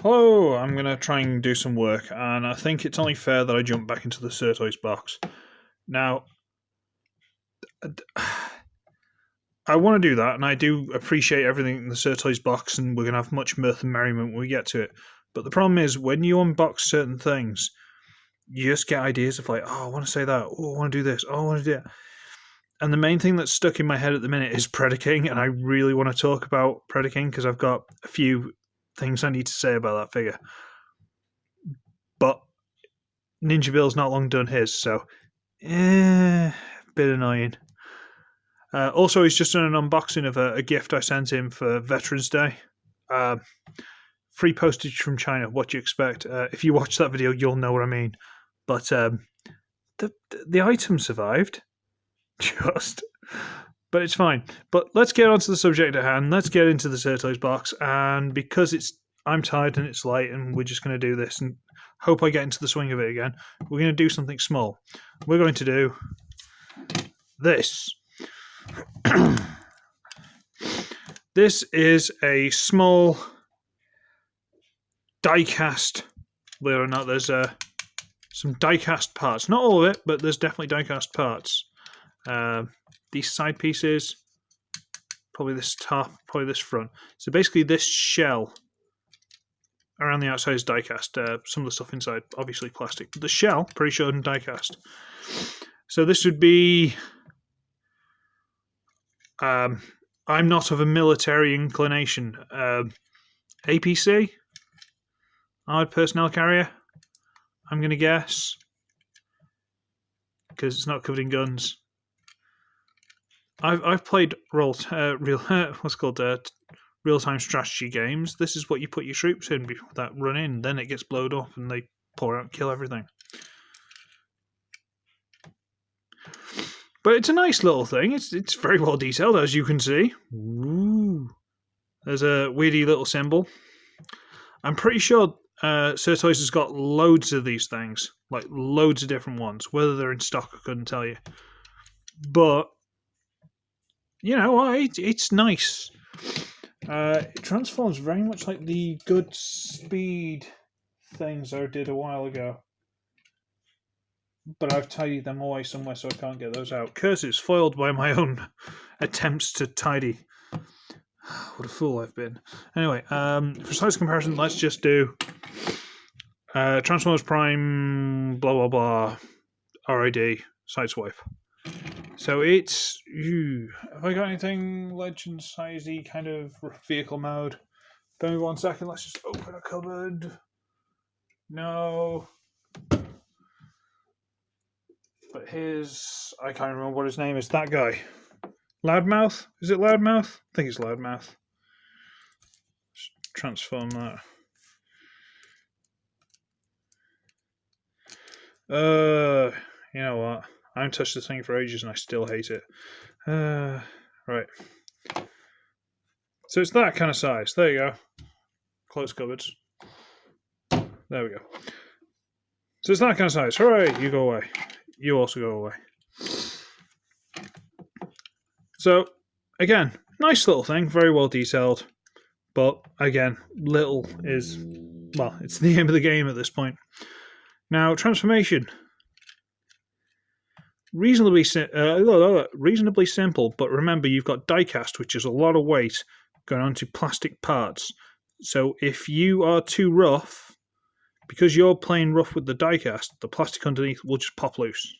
Hello, I'm going to try and do some work, and I think it's only fair that I jump back into the SirToys box. Now, I want to do that, and I do appreciate everything in the SirToys box, and we're going to have much mirth and merriment when we get to it. But the problem is, when you unbox certain things, you just get ideas of like, oh, I want to say that, oh, I want to do this, oh, I want to do that. And the main thing that's stuck in my head at the minute is Predaking, and I really want to talk about Predaking because I've got a few things I need to say about that figure. But Ninja Bill's not long done his, so bit annoying. Also, he's just done an unboxing of a gift I sent him for Veterans Day. Free postage from China. What do you expect? If you watch that video, you'll know what I mean. But the item survived. But it's fine. But let's get on to the subject at hand. Let's get into the SirToys box. And because I'm tired and it's late, and we're just going to do this and hope I get into the swing of it again, we're going to do something small. We're going to do this. This is a small diecast. Believe it or not, there's some diecast parts. Not all of it, but there's definitely diecast parts. These side pieces, probably this top, probably this front. So basically this shell around the outside is diecast. Some of the stuff inside, obviously plastic. But the shell, pretty sure, is diecast. So this would be... I'm not of a military inclination. APC? Armored Personnel Carrier? I'm going to guess. Because it's not covered in guns. I've played real-time strategy games. This is what you put your troops in before that run in. Then it gets blown up and they pour out and kill everything. But it's a nice little thing. It's very well detailed, as you can see. Ooh. There's a weirdy little symbol. I'm pretty sure SirToys has got loads of these things. Like, loads of different ones. Whether they're in stock, I couldn't tell you. But, you know, it's nice. It transforms very much like the Good Speed things I did a while ago. But I've tidied them away somewhere so I can't get those out. Curses, foiled by my own attempts to tidy. What a fool I've been. Anyway, for size comparison, let's just do Transformers Prime, blah, blah, blah, RID, Sideswipe. So it's... have I got anything legend sizey kind of vehicle mode? Bear me 1 second, let's just open a cupboard. No... But here's... I can't remember what his name is. That guy. Loudmouth? Is it Loudmouth? I think it's Loudmouth. Just transform that. You know what? I haven't touched this thing for ages and I still hate it. Right. So it's that kind of size. There you go. Close cupboards. There we go. So it's that kind of size. Hooray! You go away. You also go away. So, again, nice little thing, very well detailed. But, again, little is, well, it's the aim of the game at this point. Now, transformation. Reasonably simple, but remember, you've got diecast, which is a lot of weight going onto plastic parts. So, if you are too rough, because you're playing rough with the diecast, the plastic underneath will just pop loose.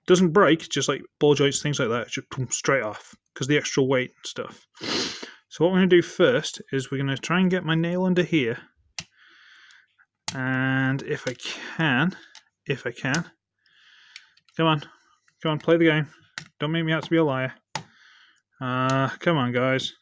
It doesn't break, just like ball joints, things like that. It just comes straight off because of the extra weight and stuff. So what we're going to do first is we're going to try and get my nail under here. And if I can, come on, play the game. Don't make me out to be a liar. Come on, guys.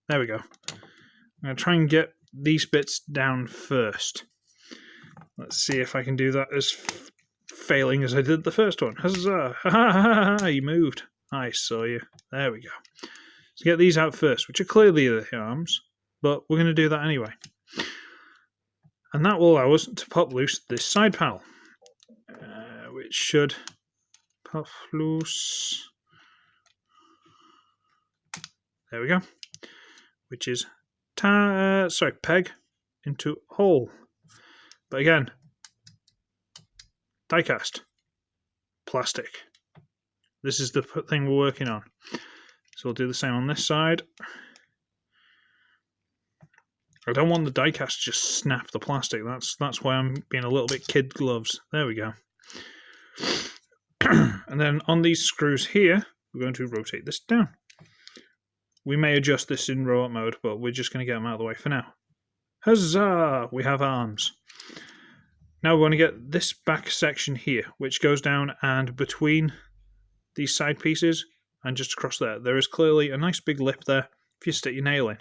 There we go. I'm going to try and get these bits down first. Let's see if I can do that as failing as I did the first one. Huzzah! You moved. I saw you. There we go. So get these out first, which are clearly the arms, but we're going to do that anyway. And that will allow us to pop loose this side panel, which should pop loose. There we go. Which is peg. into a hole. But again, diecast, plastic. This is the thing we're working on. So we'll do the same on this side. I don't want the diecast to just snap the plastic. That's why I'm being a little bit kid gloves. There we go. And then on these screws here, we're going to rotate this down. We may adjust this in robot mode, but we're just going to get them out of the way for now. Huzzah! We have arms. Now we're going to get this back section here, which goes down and between these side pieces and just across there. There is clearly a nice big lip there if you stick your nail in.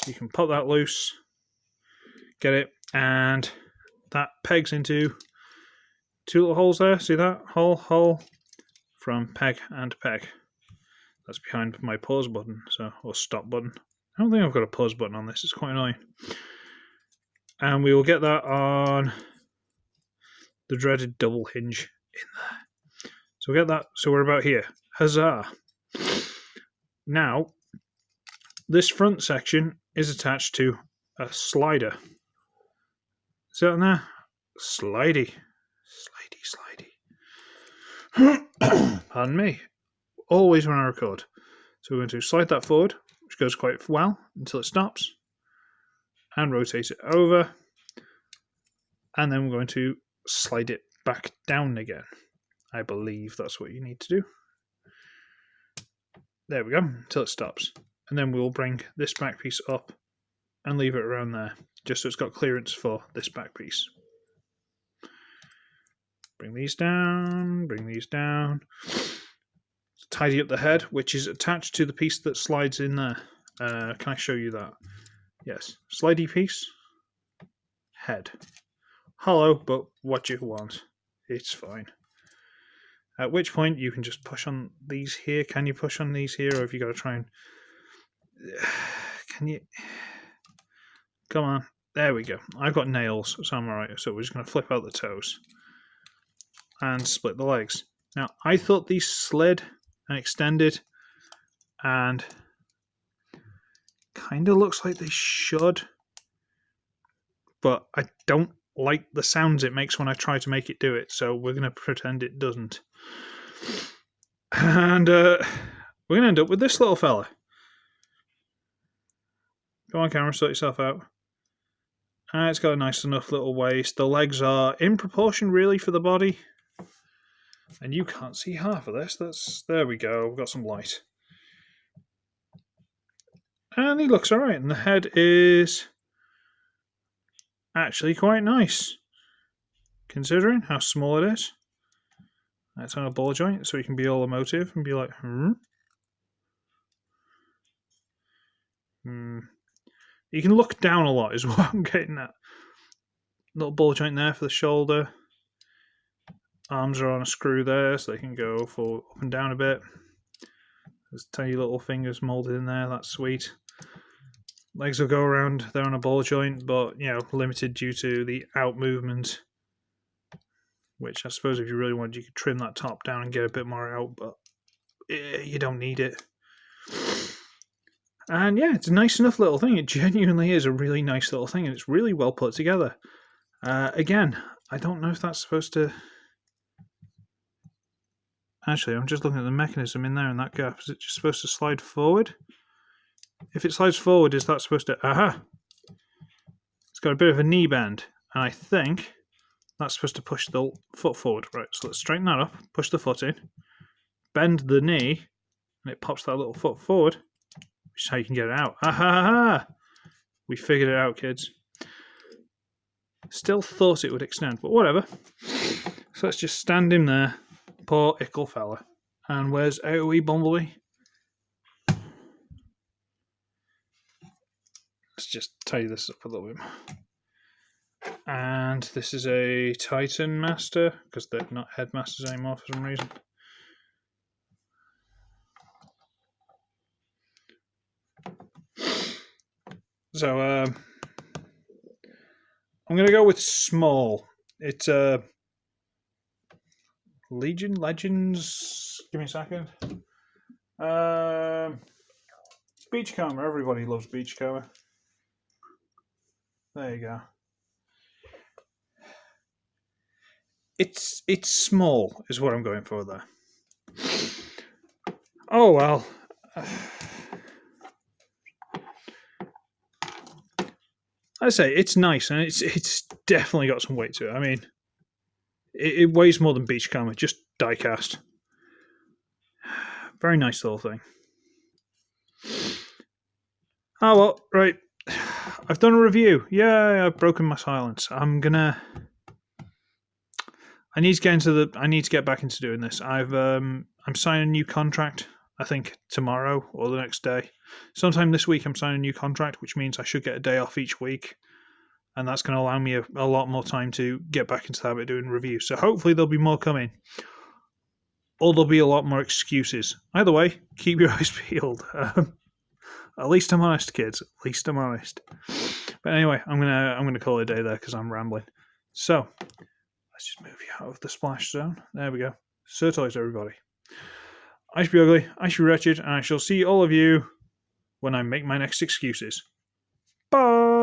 You can pop that loose, get it, and that pegs into two little holes there. See that? Hole from peg and peg. That's behind my pause button, or stop button. I don't think I've got a pause button on this. It's quite annoying. And we will get that on the dreaded double hinge in there. So we get that. So we're about here. Huzzah! Now, this front section is attached to a slider. Is that in there? Slidey. Pardon me. Always when I record. So we're going to slide that forward, which goes quite well until it stops, and rotate it over, and then we're going to slide it back down again. I believe that's what you need to do. There we go, until it stops. And then we'll bring this back piece up and leave it around there, just so it's got clearance for this back piece. Bring these down, tidy up the head, which is attached to the piece that slides in there. Can I show you that? Yes. Slidey piece. Head. Hollow, but what you want. It's fine. At which point you can just push on these here. Can you push on these here, or have you got to try and... Can you... Come on. There we go. I've got nails, so I'm alright. So we're just going to flip out the toes and split the legs. Now, I thought these slid and extended, and kind of looks like they should, but I don't like the sounds it makes when I try to make it do it, so we're going to pretend it doesn't. And we're going to end up with this little fella. Go on, camera, sort yourself out. It's got a nice enough little waist. The legs are in proportion, really, for the body. And you can't see half of this. There we go. We've got some light. And he looks alright. And the head is actually quite nice, considering how small it is. It's on a ball joint, so he can be all emotive and be like, You can look down a lot is what I'm getting at. Little ball joint there for the shoulder. Arms are on a screw there, so they can go up and down a bit. There's tiny little fingers moulded in there, that's sweet. Legs will go around, they're on a ball joint, but, limited due to the out movement. Which I suppose if you really wanted, you could trim that top down and get a bit more out, but you don't need it. And yeah, it's a nice enough little thing. It genuinely is a really nice little thing, and it's really well put together. Again, I don't know if that's supposed to... Actually, I'm just looking at the mechanism in there in that gap. Is it just supposed to slide forward? If it slides forward, is that supposed to... Aha! It's got a bit of a knee bend, and I think that's supposed to push the foot forward. Right, so let's straighten that up, push the foot in, bend the knee, and it pops that little foot forward, which is how you can get it out. Aha! We figured it out, kids. Still thought it would extend, but whatever. So let's just stand him there. Poor ickle fella. And where's AoE Bumblebee? Let's just tidy this up a little bit. And this is a Titan Master, because they're not Headmasters anymore for some reason. So, I'm going to go with small. It's Legends. Give me a second. Beachcomber. Everybody loves Beachcomber. There you go. It's small, is what I'm going for there. Oh well. I say it's nice, and it's definitely got some weight to it. I mean, it weighs more than Beachcomber, just diecast. Very nice little thing. Oh well, right. I've done a review. Yeah, I've broken my silence. I need to get back into doing this. I'm signing a new contract. I think tomorrow or the next day. Sometime this week, I'm signing a new contract, which means I should get a day off each week, and that's going to allow me a lot more time to get back into the habit of doing reviews. So hopefully there'll be more coming, or there'll be a lot more excuses. Either way, keep your eyes peeled. At least I'm honest, kids. At least I'm honest. But anyway, I'm gonna call it a day there because I'm rambling. So let's just move you out of the splash zone. There we go. SirToys, everybody. I should be ugly, I should be wretched, and I shall see all of you when I make my next excuses. Bye!